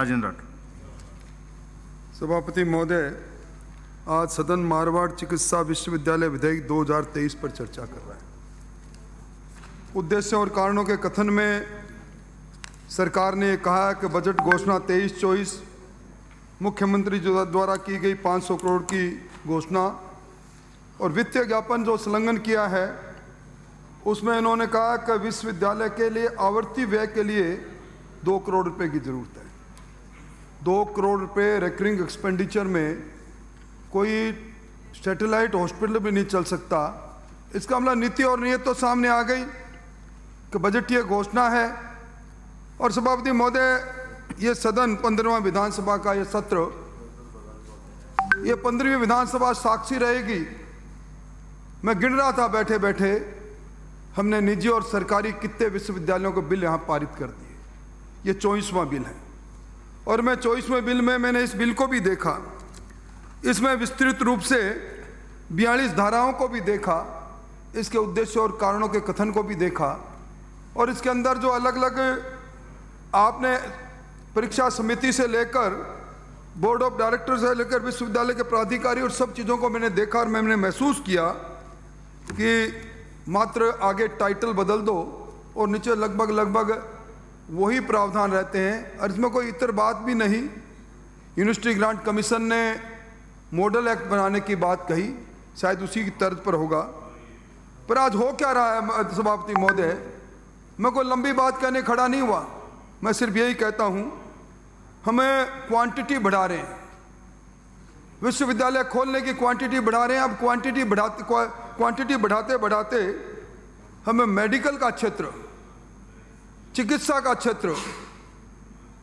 राजेंद्र राठौर। सभापति महोदय, आज सदन मारवाड़ चिकित्सा विश्वविद्यालय विधेयक 2023 पर चर्चा कर रहा है। उद्देश्य और कारणों के कथन में सरकार ने कहा है कि बजट घोषणा 23-24 मुख्यमंत्री द्वारा की गई 500 करोड़ की घोषणा और वित्तीय ज्ञापन जो संलग्न किया है उसमें इन्होंने कहा कि विश्वविद्यालय के लिए आवर्ती व्यय के लिए 2 करोड़ रुपए की जरूरत है। 2 करोड़ रुपए रिकरिंग एक्सपेंडिचर में कोई सैटेलाइट हॉस्पिटल भी नहीं चल सकता। इसका मतलब नीति और नीयत तो सामने आ गई कि बजटीय घोषणा है। और सभापति महोदय, ये सदन 15वां विधानसभा का ये सत्र, ये 15वीं विधानसभा साक्षी रहेगी। मैं गिन रहा था बैठे बैठे, हमने निजी और सरकारी कितने विश्वविद्यालयों के बिल यहाँ पारित कर दिए। ये 24वां बिल है और मैं 24वें बिल में मैंने इस बिल को भी देखा। इसमें विस्तृत रूप से 42 धाराओं को भी देखा, इसके उद्देश्य और कारणों के कथन को भी देखा और इसके अंदर जो अलग अलग आपने परीक्षा समिति से लेकर बोर्ड ऑफ डायरेक्टर से लेकर विश्वविद्यालय के प्राधिकारी और सब चीज़ों को मैंने देखा और मैंने महसूस किया कि मात्र आगे टाइटल बदल दो और नीचे लगभग वही प्रावधान रहते हैं और इसमें कोई इतर बात भी नहीं। यूनिवर्सिटी ग्रांट कमीशन ने मॉडल एक्ट बनाने की बात कही, शायद उसी की तर्ज पर होगा। पर आज हो क्या रहा है सभापति महोदय, मैं कोई लंबी बात कहने खड़ा नहीं हुआ, मैं सिर्फ यही कहता हूं हमें क्वांटिटी बढ़ा रहे हैं, विश्वविद्यालय खोलने की क्वांटिटी बढ़ा रहे हैं। अब क्वांटिटी बढ़ाते बढ़ाते हमें मेडिकल का क्षेत्र, चिकित्सा का क्षेत्र,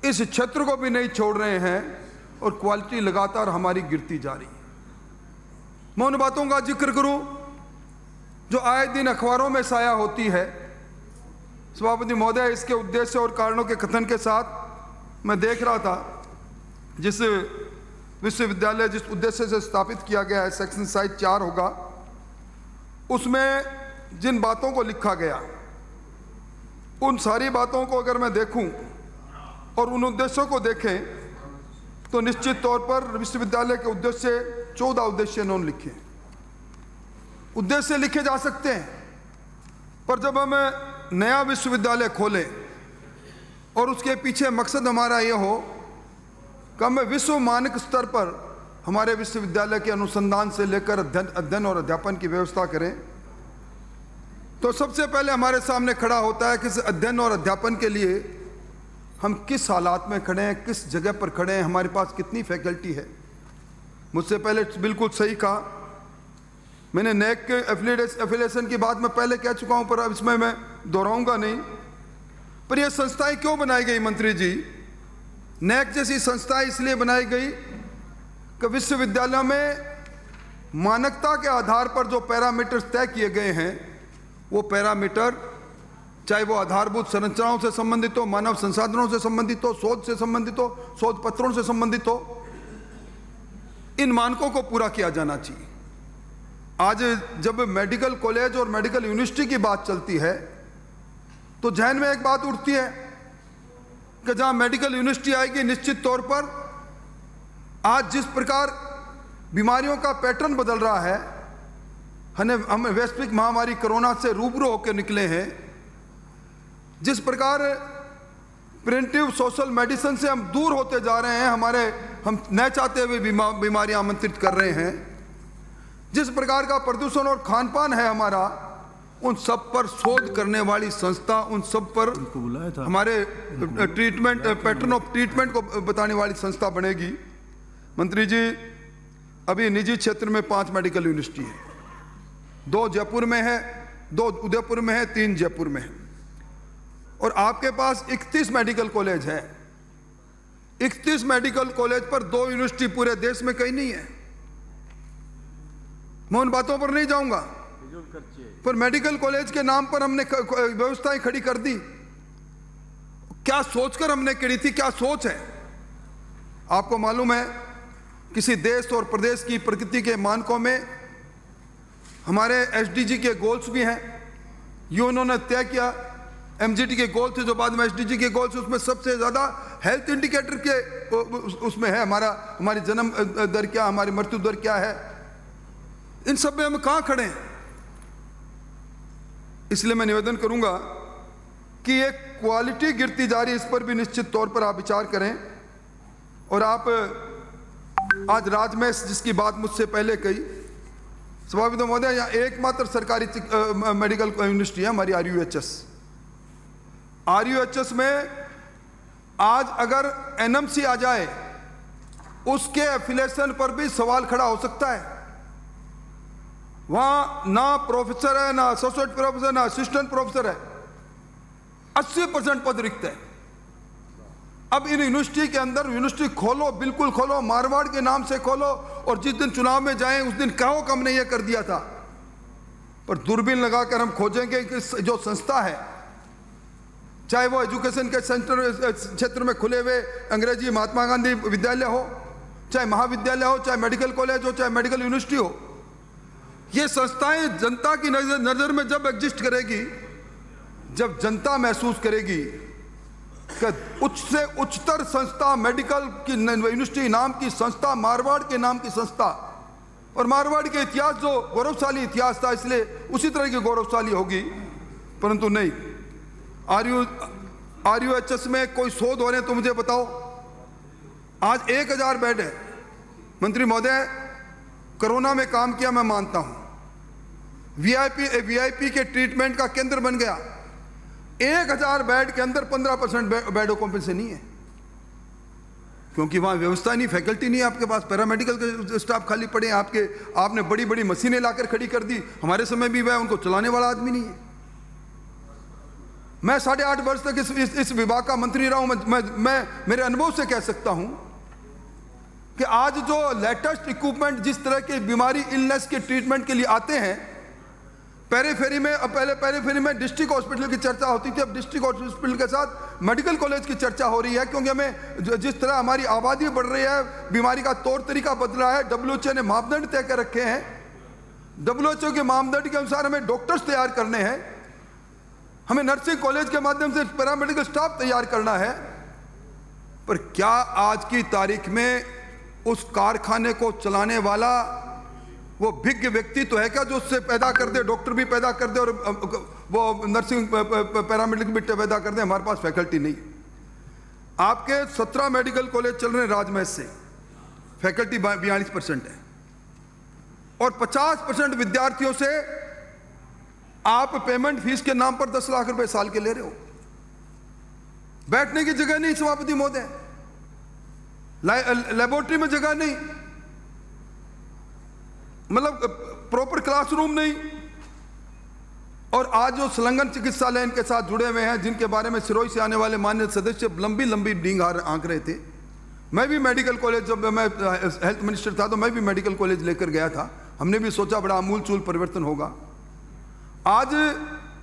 इस क्षेत्र को भी नहीं छोड़ रहे हैं और क्वालिटी लगातार हमारी गिरती जा रही है। मैं उन बातों का जिक्र करूं जो आए दिन अखबारों में साया होती है। सभापति महोदय, इसके उद्देश्य और कारणों के कथन के साथ मैं देख रहा था जिस विश्वविद्यालय जिस उद्देश्य से स्थापित किया गया है, सेक्शन साइज 4 होगा, उसमें जिन बातों को लिखा गया उन सारी बातों को अगर मैं देखूं और उन उद्देश्यों को देखें तो निश्चित तौर पर विश्वविद्यालय के उद्देश्य 14 उद्देश्य इन्होंने लिखे। उद्देश्य लिखे जा सकते हैं, पर जब हम नया विश्वविद्यालय खोलें और उसके पीछे मकसद हमारा ये हो कि हम विश्व मानक स्तर पर हमारे विश्वविद्यालय के अनुसंधान से लेकर अध्ययन और अध्यापन की व्यवस्था करें, तो सबसे पहले हमारे सामने खड़ा होता है कि इस अध्ययन और अध्यापन के लिए हम किस हालात में खड़े हैं, किस जगह पर खड़े हैं, हमारे पास कितनी फैकल्टी है। मुझसे पहले बिल्कुल सही कहा, मैंने नेक के एफिलिएशन की बात मैं पहले कह चुका हूं, पर अब इसमें मैं दोहराऊंगा नहीं। पर यह संस्थाएं क्यों बनाई गई मंत्री जी? नेक जैसी संस्थाएं इसलिए बनाई गई कि विश्वविद्यालयों में मानकता के आधार पर जो पैरामीटर्स तय किए गए हैं, वो पैरामीटर चाहे वो आधारभूत संरचनाओं से संबंधित हो, मानव संसाधनों से संबंधित हो, शोध से संबंधित हो, शोध पत्रों से संबंधित हो, इन मानकों को पूरा किया जाना चाहिए। आज जब मेडिकल कॉलेज और मेडिकल यूनिवर्सिटी की बात चलती है तो जहन में एक बात उठती है कि जहां मेडिकल यूनिवर्सिटी आएगी, निश्चित तौर पर आज जिस प्रकार बीमारियों का पैटर्न बदल रहा है, हम वैश्विक महामारी कोरोना से रूबरू होकर निकले हैं, जिस प्रकार प्रिवेंटिव सोशल मेडिसिन से हम दूर होते जा रहे हैं, हम न चाहते हुए बीमारियां आमंत्रित कर रहे हैं, जिस प्रकार का प्रदूषण और खान पान है हमारा, उन सब पर शोध करने वाली संस्था, उन सब पर हमारे ट्रीटमेंट पैटर्न ऑफ ट्रीटमेंट को बताने वाली संस्था बनेगी। मंत्री जी, अभी निजी क्षेत्र में 5 मेडिकल यूनिवर्सिटी है, 2 जयपुर में है, 2 उदयपुर में है, 3 जयपुर में है और आपके पास 31 मेडिकल कॉलेज है। 31 मेडिकल कॉलेज पर 2 यूनिवर्सिटी पूरे देश में कहीं नहीं है। मैं उन बातों पर नहीं जाऊंगा, पर मेडिकल कॉलेज के नाम पर हमने व्यवस्थाएं खड़ी कर दी। क्या सोचकर हमने करी थी, क्या सोच है? आपको मालूम है किसी देश और प्रदेश की प्रकृति के मानकों में हमारे एसडीजी के गोल्स भी हैं। ये उन्होंने तय किया एमजीटी के गोल थे जो बाद में एसडीजी के गोल थे, उसमें सबसे ज़्यादा हेल्थ इंडिकेटर के उसमें है हमारी जन्म दर क्या, हमारी मृत्यु दर क्या है, इन सब में हम कहाँ खड़े हैं। इसलिए मैं निवेदन करूंगा कि ये क्वालिटी गिरती जा रही है, इस पर भी निश्चित तौर पर आप विचार करें। और आप आज राज्य में जिसकी बात मुझसे पहले कही, सभापति महोदय, यहाँ एकमात्र सरकारी मेडिकल यूनिवर्सिटी है हमारी आरयूएचएस में आज अगर एनएमसी आ जाए उसके एफिलिएशन पर भी सवाल खड़ा हो सकता है। वहां ना प्रोफेसर है, ना एसोसिएट प्रोफेसर, ना असिस्टेंट प्रोफेसर है, 80% पद रिक्त है। अब इन यूनिवर्सिटी के अंदर यूनिवर्सिटी खोलो, बिल्कुल खोलो, मारवाड़ के नाम से खोलो, और जिस दिन चुनाव में जाएं उस दिन कहो कि हमने ये कर दिया था। पर दूरबीन लगाकर हम खोजेंगे कि जो संस्था है, चाहे वो एजुकेशन के सेंटर क्षेत्र में खुले हुए अंग्रेजी महात्मा गांधी विद्यालय हो, चाहे महाविद्यालय हो, चाहे मेडिकल कॉलेज हो, चाहे मेडिकल यूनिवर्सिटी हो, ये संस्थाएं जनता की नजर में जब एग्जिस्ट करेगी, जब जनता महसूस करेगी कि उच्च से उच्चतर संस्था मेडिकल की यूनिवर्सिटी नाम की संस्था, मारवाड़ के नाम की संस्था, और मारवाड़ के इतिहास जो गौरवशाली इतिहास था इसलिए उसी तरह की गौरवशाली होगी। परंतु नहीं, आरयूएचएस में कोई शोध हो रहे हैं तो मुझे बताओ। आज 1000 बेड है। मंत्री महोदय, कोरोना में काम किया मैं मानता हूं, वीआईपी के ट्रीटमेंट का केंद्र बन गया। 1000 बेड के अंदर 15% बेड ऑक्यूपेंसी नहीं है, क्योंकि वहां व्यवस्था नहीं, फैकल्टी नहीं है आपके पास, पैरामेडिकल के स्टाफ खाली पड़े हैं आपने बड़ी बड़ी मशीनें लाकर खड़ी कर दी। हमारे समय भी वह उनको चलाने वाला आदमी नहीं है। मैं 8.5 वर्ष तक इस विभाग का मंत्री रहा हूं। मैं मेरे अनुभव से कह सकता हूं कि आज जो लेटेस्ट इक्विपमेंट जिस तरह की बीमारी इलनेस के ट्रीटमेंट के लिए आते हैं, पेरीफेरी में, पहले पेरीफेरी में डिस्ट्रिक्ट हॉस्पिटल की चर्चा होती थी, अब डिस्ट्रिक्ट हॉस्पिटल के साथ मेडिकल कॉलेज की चर्चा हो रही है, क्योंकि हमें जिस तरह हमारी आबादी बढ़ रही है, बीमारी का तौर तरीका बदला है। डब्ल्यूएचओ ने मापदंड तय कर रखे हैं, डब्ल्यूएचओ के मापदंड के अनुसार हमें डॉक्टर्स तैयार करने हैं, हमें नर्सिंग कॉलेज के माध्यम से पैरामेडिकल स्टाफ तैयार करना है। पर क्या आज की तारीख में उस कारखाने को चलाने वाला वो विज्ञ व्यक्ति तो है क्या जो उससे पैदा कर दे, डॉक्टर भी पैदा कर दे और वो नर्सिंग पैरामेडिकल भी पैदा कर दे? हमारे पास फैकल्टी नहीं। आपके 17 मेडिकल कॉलेज चल रहे हैं राजमहल से, फैकल्टी 42% है, और 50% विद्यार्थियों से आप पेमेंट फीस के नाम पर 10 लाख रुपए साल के ले रहे हो। बैठने की जगह नहीं सभापति महोदय, लेबोरेटरी में जगह नहीं, मतलब प्रॉपर क्लासरूम नहीं। और आज जो संलग्न चिकित्सालय इनके साथ जुड़े हुए हैं, जिनके बारे में सिरोही से आने वाले माननीय सदस्य लंबी लंबी डींग आंक रहे थे, मैं भी मेडिकल कॉलेज, जब मैं हेल्थ मिनिस्टर था तो मैं भी मेडिकल कॉलेज लेकर गया था। हमने भी सोचा बड़ा आमूलचूल परिवर्तन होगा। आज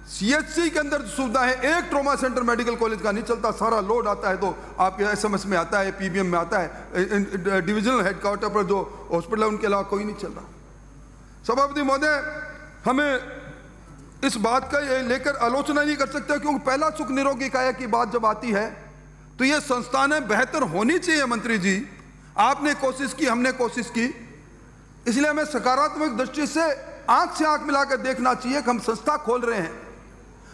सीएचसी के अंदर सुविधा है, एक ट्रॉमा सेंटर मेडिकल कॉलेज का नहीं चलता। सारा लोड आता है तो आपके एसएमएस में आता है, पीबीएम में आता है, डिविजनल हेडक्वार्टर पर जो हॉस्पिटल है उनके अलावा कोई नहीं चल रहा। सभापति महोदय, हमें इस बात का लेकर आलोचना नहीं कर सकते, क्योंकि पहला सुख निरोगी काया की बात जब आती है तो ये संस्थानें बेहतर होनी चाहिए। मंत्री जी, आपने कोशिश की, हमने कोशिश की, इसलिए हमें सकारात्मक दृष्टि से आंख मिलाकर देखना चाहिए कि हम संस्था खोल रहे हैं,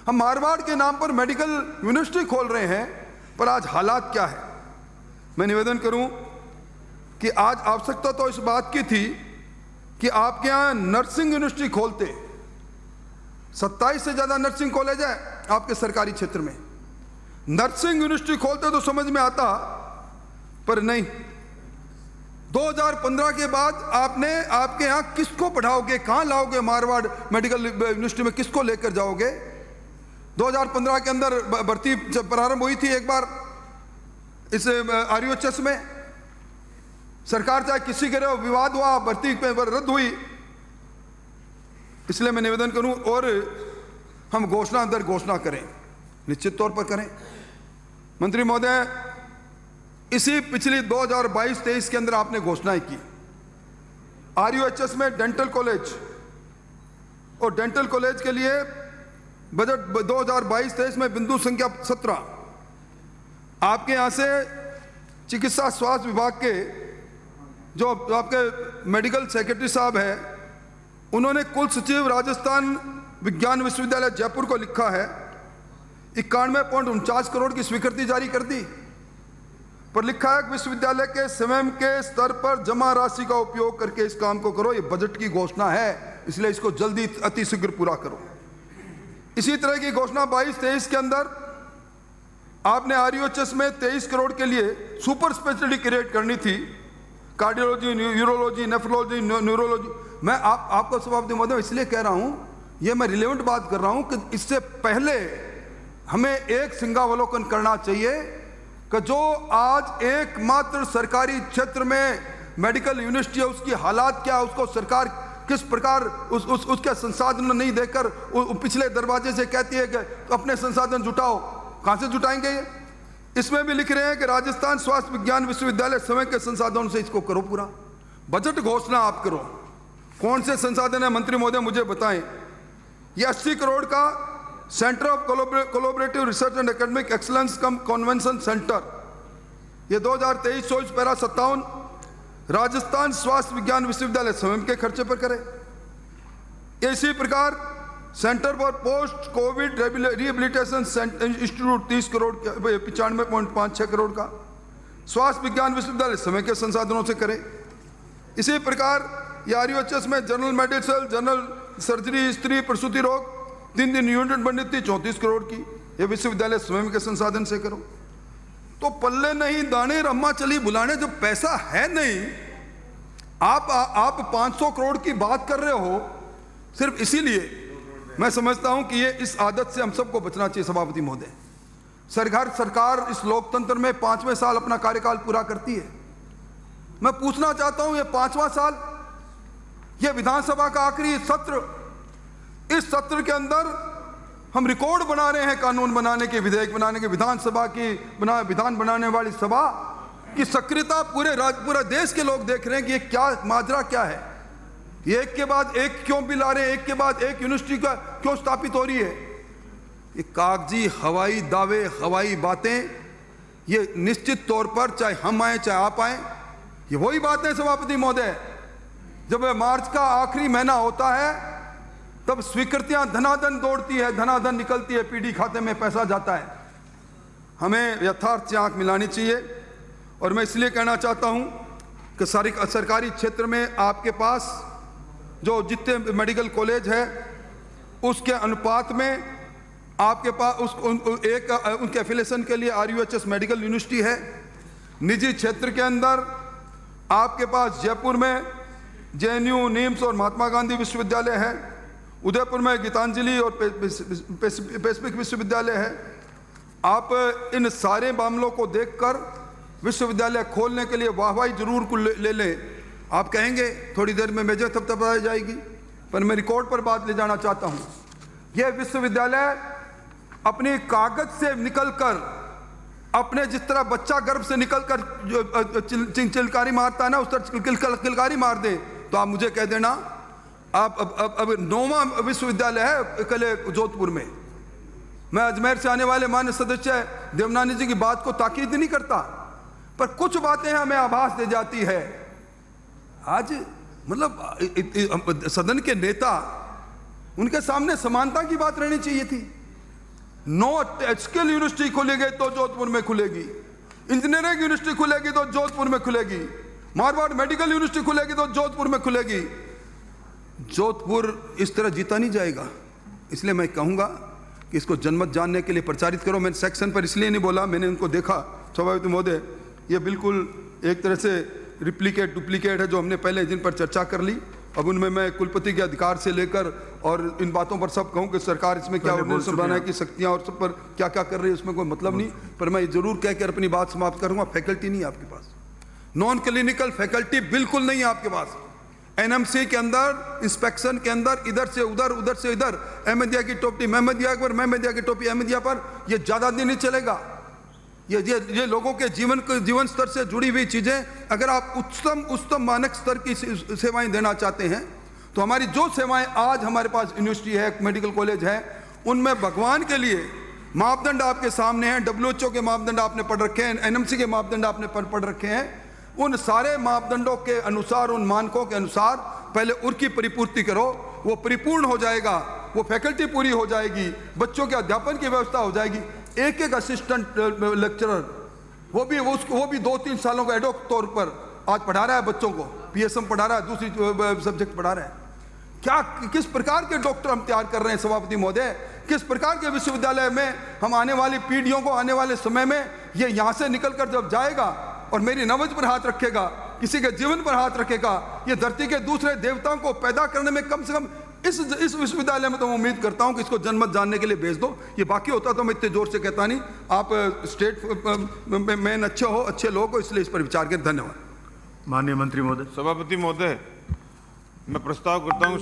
हम मारवाड़ के नाम पर मेडिकल यूनिवर्सिटी खोल रहे हैं, पर आज हालात क्या है। मैं निवेदन करूं कि आज आवश्यकता तो इस बात की थी कि आपके यहां नर्सिंग यूनिवर्सिटी खोलते। 27 से ज्यादा नर्सिंग कॉलेज है आपके सरकारी क्षेत्र में, नर्सिंग यूनिवर्सिटी खोलते तो समझ में आता, पर नहीं। 2015 के बाद आपने, आपके यहां किसको पढ़ाओगे, कहां लाओगे? मारवाड़ मेडिकल यूनिवर्सिटी में किसको लेकर जाओगे? 2015 के अंदर भर्ती जब प्रारंभ हुई थी एक बार इस आरयूएचएस में, सरकार चाहे किसी के रहे, विवाद हुआ, भर्ती रद्द हुई। इसलिए मैं निवेदन करूं और हम घोषणा दर घोषणा करें, निश्चित तौर पर करें। मंत्री महोदय, इसी पिछली 2022-23 के अंदर आपने घोषणाएं की, आरयूएचएस में डेंटल कॉलेज, और डेंटल कॉलेज के लिए बजट 2022-23 में बिंदु संख्या 17 आपके यहाँ से चिकित्सा स्वास्थ्य विभाग के जो आपके मेडिकल सेक्रेटरी साहब हैं, उन्होंने कुल सचिव राजस्थान विज्ञान विश्वविद्यालय जयपुर को लिखा है 91.49 करोड़ की स्वीकृति जारी कर दी, पर लिखा है कि विश्वविद्यालय के स्वयं के स्तर पर जमा राशि का उपयोग करके इस काम को करो। ये बजट की घोषणा है, इसलिए इसको जल्दी अतिशीघ्र पूरा करो। इसी तरह की घोषणा 22-23 के अंदर आपने RUHS में 23 करोड़ के लिए सुपर स्पेशलिटी क्रिएट करनी थी, कार्डियोलॉजी, यूरोलॉजी, नेफ्रोलॉजी, न्यूरोलॉजी। मैं आपको सभापति महोदय इसलिए कह रहा हूं, ये मैं रिलेवेंट बात कर रहा हूं कि इससे पहले हमें एक सिंहावलोकन करना चाहिए कि जो आज एकमात्र सरकारी क्षेत्र में मेडिकल यूनिवर्सिटी है उसकी हालात क्या, उसको सरकार किस प्रकार उसके संसाधन नहीं देकर पिछले दरवाजे से कहती है कि अपने संसाधन जुटाओ। कहां से जुटाएंगे ये? इसमें भी लिख रहे हैं कि राजस्थान स्वास्थ्य विज्ञान विश्वविद्यालय समय के संसाधनों से इसको करो पूरा। बजट घोषणा आप करो, कौन से संसाधन है मंत्री महोदय मुझे बताएं। ये 80 करोड़ का centre of collaborative research and academic excellence come convention centre, ये 2023-24 पैरा 57 राजस्थान स्वास्थ्य विज्ञान विश्वविद्यालय स्वयं के खर्चे पर करे। इसी प्रकार centre for post Covid rehabilitation institute 30 crore 95.56 crore का स्वास्थ्य विज्ञान विश्वविद्यालय समय के संसाधनों से करे। इसी प्रकार RUHS में जनरल मेडिसिन, जनरल सर्जरी, स्त्री प्रसूति रोग 3 यूनिट बननी थी 34 करोड़ की, ये विश्वविद्यालय स्वयं के संसाधन से करो। तो पल्ले नहीं दाने रम्मा चली बुलाने, जो पैसा है नहीं, आप 500 करोड़ की बात कर रहे हो सिर्फ इसीलिए। मैं समझता हूं कि ये इस आदत से हम सबको बचना चाहिए सभापति महोदय। सरकार इस लोकतंत्र में 5वें साल अपना कार्यकाल पूरा करती है। मैं पूछना चाहता हूं, ये 5वां साल, ये विधानसभा का आखिरी सत्र, इस सत्र के अंदर हम रिकॉर्ड बना रहे हैं कानून बनाने के, विधेयक बनाने के। विधानसभा की विधान बनाने वाली सभा की सक्रियता पूरे देश के लोग देख रहे हैं कि ये क्या माजरा क्या है। ये एक के बाद एक क्यों बिल आ रहे हैं, एक के बाद एक यूनिवर्सिटी का क्यों स्थापित हो रही है। ये कागजी हवाई दावे, हवाई बातें, ये निश्चित तौर पर चाहे हम आए चाहे आप आए, ये वही बातें सभापति महोदय। जब मार्च का आखिरी महीना होता है तब स्वीकृतियां धनाधन दौड़ती है, धनाधन निकलती है, पीडी खाते में पैसा जाता है। हमें यथार्थ से आंख मिलानी चाहिए। और मैं इसलिए कहना चाहता हूं कि सरकारी क्षेत्र में आपके पास जो जितने मेडिकल कॉलेज है उसके अनुपात में आपके पास उनके एफिलिएशन के लिए RUHS मेडिकल यूनिवर्सिटी है। निजी क्षेत्र के अंदर आपके पास जयपुर में JNU, निम्स और महात्मा गांधी विश्वविद्यालय है, उदयपुर में गीतांजलि और पैसिफिक विश्वविद्यालय है। आप इन सारे मामलों को देखकर विश्वविद्यालय खोलने के लिए वाहवाही जरूर ले लें। आप कहेंगे थोड़ी देर में मेजर थपथपा जाएगी, पर मैं रिकॉर्ड पर बात ले जाना चाहता हूं। यह विश्वविद्यालय अपनी कागज से निकलकर, अपने जिस तरह बच्चा गर्भ से निकलकर चिलकारी मारता है ना, उस तरह किलकारी मार दे। तो आप मुझे कह देना, आप अब 9वां विश्वविद्यालय है कले जोधपुर में। मैं अजमेर से आने वाले माननीय सदस्य देवनानी जी की बात को ताकीद नहीं करता, पर कुछ बातें हमें आभास दे जाती है। आज मतलब सदन के नेता, उनके सामने समानता की बात रहनी चाहिए थी। 9 स्किल यूनिवर्सिटी खुलेगी तो जोधपुर में खुलेगी, इंजीनियरिंग यूनिवर्सिटी खुलेगी तो जोधपुर में खुलेगी, मारवाड़ मेडिकल यूनिवर्सिटी खुलेगी तो जोधपुर में खुलेगी। जोधपुर इस तरह जीता नहीं जाएगा। इसलिए मैं कहूंगा कि इसको जनमत जानने के लिए प्रचारित करो। मैंने सेक्शन पर इसलिए नहीं बोला, मैंने उनको देखा सभापति महोदय, ये बिल्कुल एक तरह से डुप्लीकेट है जो हमने पहले जिन पर चर्चा कर ली। अब उनमें मैं कुलपति के अधिकार से लेकर और इन बातों पर सब कहूं कि सरकार इसमें क्या ऑर्डिनेंस बनाने की शक्तियां और सब पर क्या क्या कर रही है, उसमें कोई मतलब नहीं। पर मैं जरूर कहकर अपनी बात समाप्त करूंगा, फैकल्टी नहीं है आपके पास, नॉन क्लिनिकल फैकल्टी बिल्कुल नहीं है आपके पास। NMC के अंदर, इंस्पेक्शन के अंदर इधर से उधर, उधर से इधर, अहमदिया की टोपी महमदिया पर, महमदिया की टोपी अहमदिया पर, ये ज्यादा दिन नहीं चलेगा। ये लोगों के जीवन स्तर से जुड़ी हुई चीजें। अगर आप उच्चतम मानक स्तर की सेवाएं देना चाहते हैं तो हमारी जो सेवाएं आज हमारे पास यूनिवर्सिटी है, मेडिकल कॉलेज है, उनमें भगवान के लिए मापदंड आपके सामने हैं। WHO के मापदंड आपने पढ़ रखे हैं, NMC के मापदंड आपने पढ़ रखे हैं। उन सारे मापदंडों के अनुसार, उन मानकों के अनुसार पहले उनकी परिपूर्ति करो, वो परिपूर्ण हो जाएगा, वो फैकल्टी पूरी हो जाएगी, बच्चों के अध्यापन की व्यवस्था हो जाएगी। एक एक असिस्टेंट लेक्चरर वो भी 2-3 सालों का एडोक तौर पर आज पढ़ा रहा है बच्चों को, PSM पढ़ा रहा है, दूसरी सब्जेक्ट पढ़ा रहा है। क्या किस प्रकार के डॉक्टर हम तैयार कर रहे हैं सभापति महोदय? किस प्रकार के विश्वविद्यालय में हम आने वाली पीढ़ियों को, आने वाले समय में ये यहाँ से निकल कर जब जाएगा और मेरी नब्ज पर हाथ रखेगा, किसी के जीवन पर हाथ रखेगा, ये धरती के दूसरे देवताओं को पैदा करने में कम से कम इस विश्वविद्यालय में तो मैं उम्मीद करता हूं कि इसको जनमत जानने के लिए भेज दो। ये बाकी होता तो मैं इतने जोर से कहता नहीं। आप स्टेट मैन अच्छे हो, अच्छे लोग हो, इसलिए इस पर विचार करें। धन्यवाद। माननीय मंत्री महोदय। सभापति महोदय, मैं प्रस्ताव करता हूं